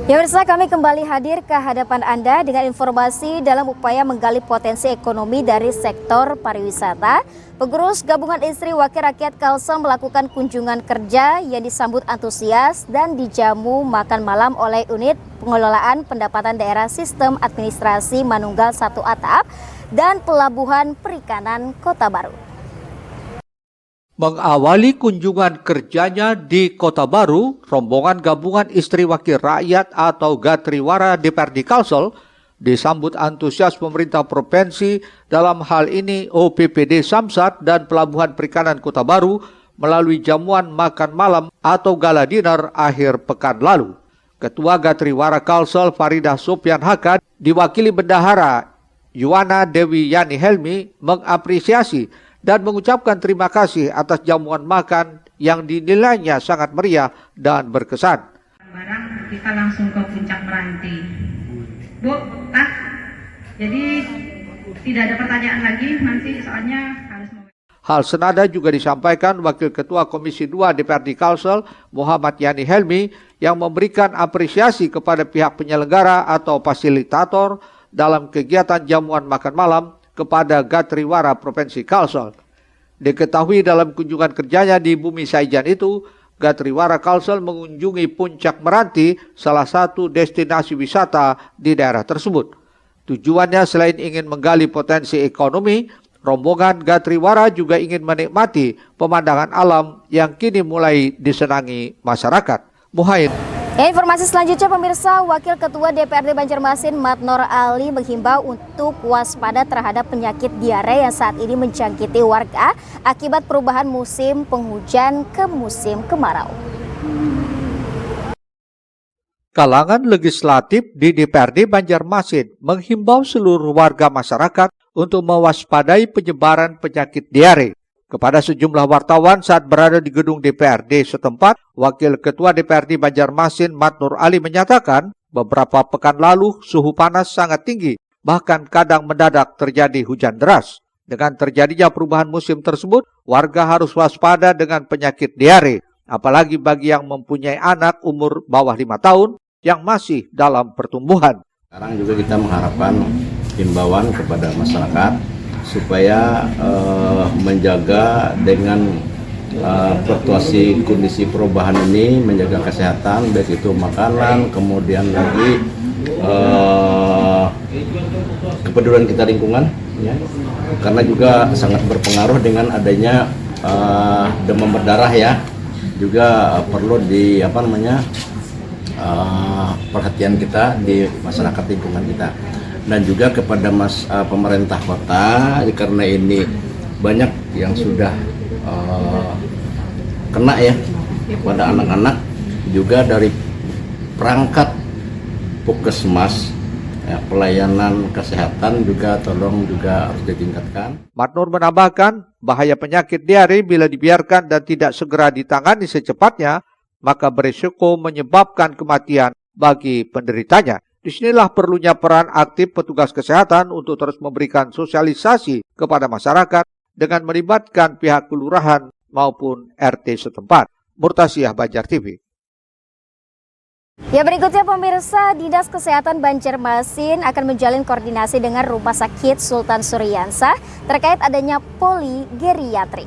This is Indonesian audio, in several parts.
Ya pemirsa, kami kembali hadir ke hadapan Anda dengan informasi dalam upaya menggali potensi ekonomi dari sektor pariwisata. Pengurus Gabungan Istri Wakil Rakyat Kalsel melakukan kunjungan kerja yang disambut antusias dan dijamu makan malam oleh Unit Pengelolaan Pendapatan Daerah Sistem Administrasi Manunggal 1 Atap dan Pelabuhan Perikanan Kota Baru. Mengawali kunjungan kerjanya di Kota Baru, rombongan Gabungan Istri Wakil Rakyat atau Gatriwara DPRD Kalsel disambut antusias pemerintah provinsi, dalam hal ini OPPD Samsat dan Pelabuhan Perikanan Kota Baru melalui jamuan makan malam atau gala dinner akhir pekan lalu. Ketua Gatriwara Kalsel Faridah Sopian Haka diwakili Bendahara Yuwana Dewi Yani Helmi mengapresiasi dan mengucapkan terima kasih atas jamuan makan yang dinilainya sangat meriah dan berkesan. Barang kita langsung ke Puncak Meranti. Bu, Pak, jadi tidak ada pertanyaan lagi nanti soalnya harus. Hal senada juga disampaikan Wakil Ketua Komisi 2 DPRD Kalsel Muhammad Yani Helmi yang memberikan apresiasi kepada pihak penyelenggara atau fasilitator dalam kegiatan jamuan makan malam kepada Gatriwara Provinsi Kalsel. Diketahui dalam kunjungan kerjanya di Bumi Saijan itu, Gatriwara Kalsel mengunjungi Puncak Meranti, salah satu destinasi wisata di daerah tersebut. Tujuannya selain ingin menggali potensi ekonomi, rombongan Gatriwara juga ingin menikmati pemandangan alam yang kini mulai disenangi masyarakat. Muhaid. Ya, informasi selanjutnya pemirsa, Wakil Ketua DPRD Banjarmasin Matnor Ali menghimbau untuk waspada terhadap penyakit diare yang saat ini menjangkiti warga akibat perubahan musim penghujan ke musim kemarau. Kalangan legislatif di DPRD Banjarmasin menghimbau seluruh warga masyarakat untuk mewaspadai penyebaran penyakit diare. Kepada sejumlah wartawan saat berada di gedung DPRD setempat, Wakil Ketua DPRD Banjarmasin Matnur Ali menyatakan beberapa pekan lalu suhu panas sangat tinggi, bahkan kadang mendadak terjadi hujan deras. Dengan terjadinya perubahan musim tersebut, warga harus waspada dengan penyakit diare, apalagi bagi yang mempunyai anak umur bawah 5 tahun yang masih dalam pertumbuhan. Sekarang juga kita mengharapkan himbauan kepada masyarakat supaya menjaga dengan fluktuasi kondisi perubahan ini, menjaga kesehatan, baik itu makanan, kemudian lagi kepedulian kita lingkungan, ya, karena juga sangat berpengaruh dengan adanya demam berdarah, ya, juga perlu perhatian kita di masyarakat lingkungan kita. Dan juga kepada pemerintah kota, karena ini banyak yang sudah kena, ya, pada anak-anak, juga dari perangkat puskesmas, ya, pelayanan kesehatan juga tolong juga harus ditingkatkan. Matnur menambahkan bahaya penyakit diare bila dibiarkan dan tidak segera ditangani secepatnya, maka berisiko menyebabkan kematian bagi penderitanya. Disinilah perlunya peran aktif petugas kesehatan untuk terus memberikan sosialisasi kepada masyarakat dengan melibatkan pihak kelurahan maupun RT setempat. Murtasiyah, Banjar TV. Ya, berikutnya pemirsa, Dinas Kesehatan Banjarmasin akan menjalin koordinasi dengan Rumah Sakit Sultan Suryansah terkait adanya poligeriatri.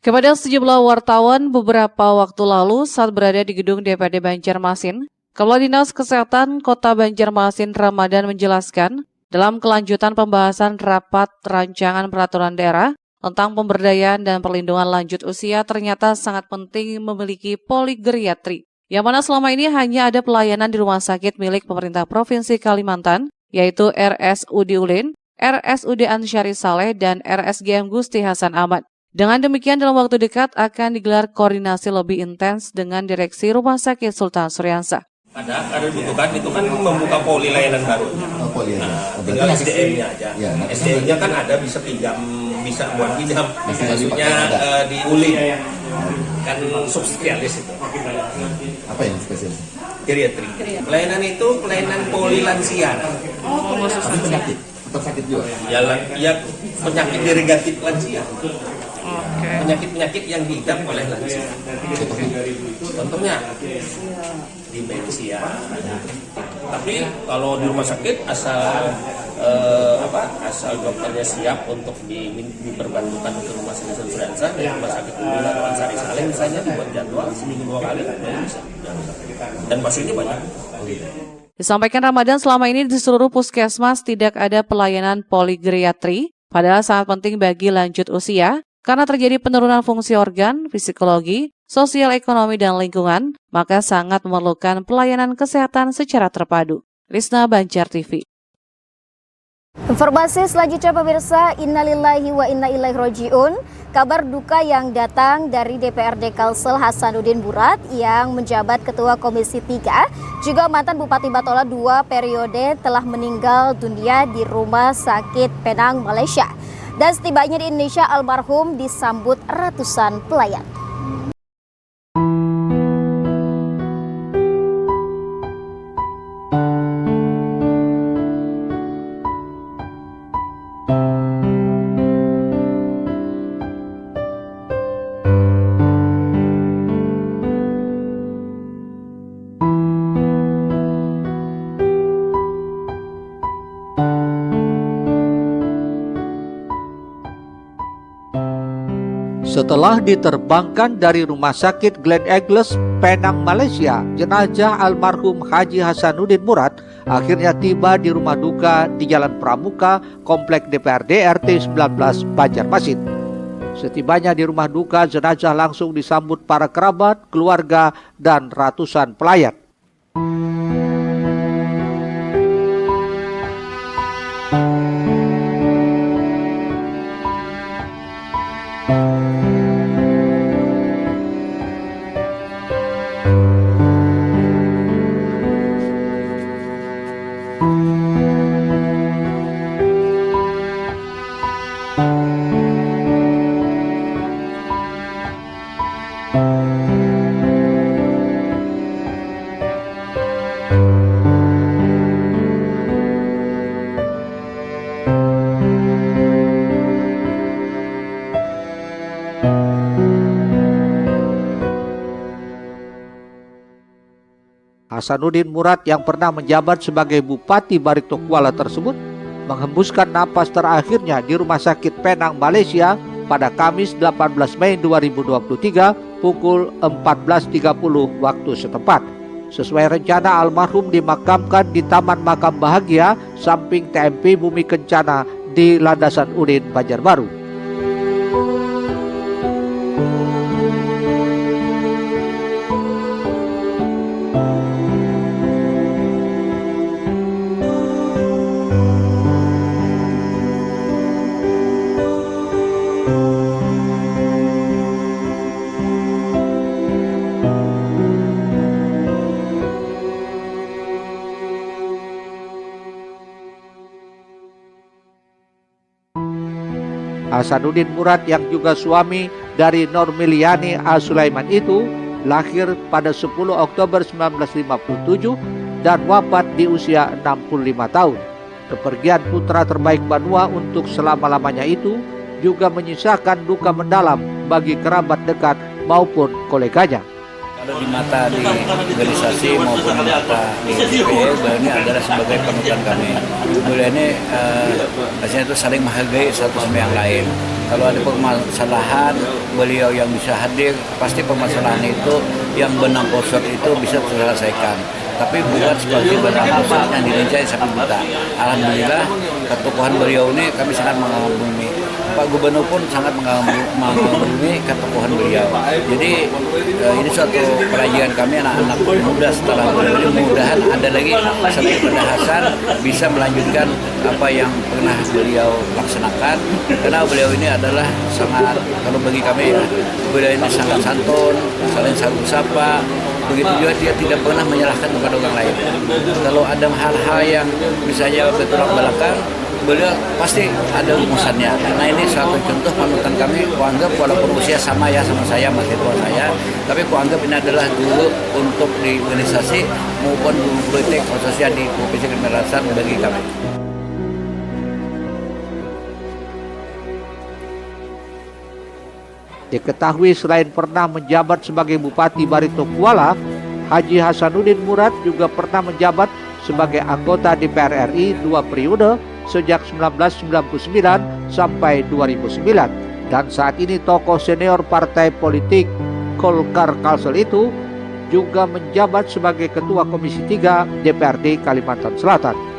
Kepada sejumlah wartawan beberapa waktu lalu saat berada di gedung DPRD Banjarmasin, Kepala Dinas Kesehatan Kota Banjarmasin Ramadan menjelaskan dalam kelanjutan pembahasan rapat rancangan peraturan daerah tentang pemberdayaan dan perlindungan lanjut usia ternyata sangat penting memiliki poligeriatri, yang mana selama ini hanya ada pelayanan di rumah sakit milik pemerintah Provinsi Kalimantan, yaitu RSUD Ulin, RSUD Ansyari Saleh, dan RSGM Gusti Hasan Ahmad. Dengan demikian dalam waktu dekat akan digelar koordinasi lebih intens dengan Direksi Rumah Sakit Sultan Suryansah. Ada dibutuhkan, itu kan membuka poli layanan baru. Tinggal SDM-nya aja. Ya, SDM-nya kan ada bisa pinjam, bisa buat pinjam. Maksudnya di Ulin kan subspesialis itu. Apa yang spesialis? Geriatri. Pelayanan itu pelayanan poli lansia. Oh, khusus penyakit. Atau sakit juga? Ya penyakit derigatif lansia. Oke. penyakit-penyakit yang diidap oleh lansia. Contohnya demensia. Tapi kalau di rumah sakit asal dokternya siap untuk diperbantukan ke rumah sakit Sudansa, di rumah sakit Undul atau Ansari Saleh misalnya dibuat jadwal seminggu 2 kali bisa. Dan pasiennya banyak. Disampaikan Ramadan, selama ini di seluruh puskesmas tidak ada pelayanan poligeriatri, padahal sangat penting bagi lanjut usia, karena terjadi penurunan fungsi organ, psikologi, sosial ekonomi, dan lingkungan, maka sangat memerlukan pelayanan kesehatan secara terpadu. Risna, Banjar TV. Informasi selanjutnya pemirsa, innalillahi wa inna ilaihi rajiun. Kabar duka yang datang dari DPRD Kalsel Hasanuddin Murat yang menjabat Ketua Komisi 3, juga mantan Bupati Batola 2 periode telah meninggal dunia di Rumah Sakit Penang, Malaysia. Dan setibanya di Indonesia, almarhum disambut ratusan pelayan. Setelah diterbangkan dari Rumah Sakit Glen Eagles, Penang, Malaysia, jenazah almarhum Haji Hasanuddin Murat akhirnya tiba di rumah duka di Jalan Pramuka, Komplek DPRD RT 19 Banjarmasin. Setibanya di rumah duka, jenazah langsung disambut para kerabat, keluarga, dan ratusan pelayat. Hasanuddin Murat yang pernah menjabat sebagai Bupati Barito Kuala tersebut menghembuskan napas terakhirnya di Rumah Sakit Penang, Malaysia pada Kamis 18 Mei 2023 pukul 14.30 waktu setempat. Sesuai rencana, almarhum dimakamkan di Taman Makam Bahagia samping TMP Bumi Kencana di Landasan Udin, Banjarbaru. Hasanuddin Murat yang juga suami dari Normiliani A. Sulaiman itu lahir pada 10 Oktober 1957 dan wafat di usia 65 tahun. Kepergian putra terbaik Banua untuk selama-lamanya itu juga menyisakan duka mendalam bagi kerabat dekat maupun koleganya. Kalau di mata di organisasi maupun di mata di DPR, beliau ini adalah sebagai panutan kami. Beliau ini biasanya itu saling menghargai satu sama yang lain. Kalau ada permasalahan, beliau yang bisa hadir, pasti permasalahan itu yang benang kosong itu bisa terselesaikan. Tapi bukan seperti benang kosong yang dilincai sampai buta. Alhamdulillah, ketokohan beliau ini kami sangat mengagumi. Pak Gubernur pun sangat mengagumi ketokohan beliau. Jadi ini suatu pelajaran kami anak-anak muda setelah beliau ini, mudah-mudahan ada lagi sampai pada Hasan bisa melanjutkan apa yang pernah beliau laksanakan. Karena beliau ini adalah sangat, kalau bagi kami ya, beliau ini sangat santun, saling sapa. Begitu juga dia tidak pernah menyalahkan kepada orang lain. Kalau ada hal-hal yang misalnya bertolak belakang, beliau pasti ada rumusannya. Nah ini satu contoh panutan kami. Kuanggap walaupun usia sama ya sama saya, masih tua saya, tapi kuanggap ini adalah guru untuk di organisasi maupun guru politik khususnya di Provinsi Kalimantan Selatan bagi kami. Diketahui selain pernah menjabat sebagai Bupati Barito Kuala, Haji Hasanuddin Murad juga pernah menjabat sebagai anggota DPR RI 2 periode sejak 1999 sampai 2009. Dan saat ini tokoh senior partai politik Golkar Kalsel itu juga menjabat sebagai Ketua Komisi 3 DPRD Kalimantan Selatan.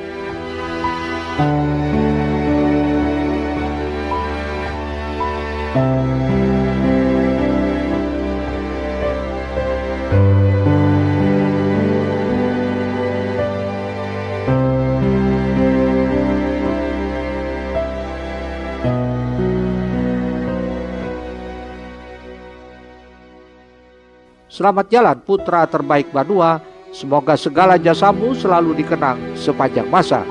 Selamat jalan putra terbaik Banua, semoga segala jasamu selalu dikenang sepanjang masa.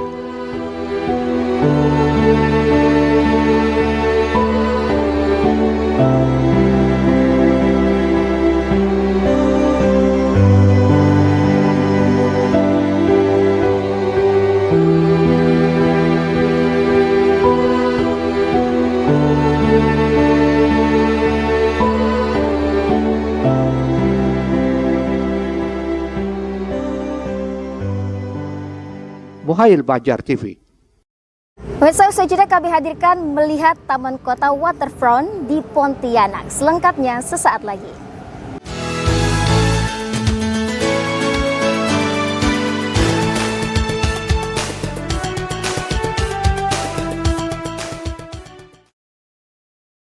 Muhail Banjar TV. Pemirsa, selanjutnya kami hadirkan melihat Taman Kota Waterfront di Pontianak. Selengkapnya sesaat lagi.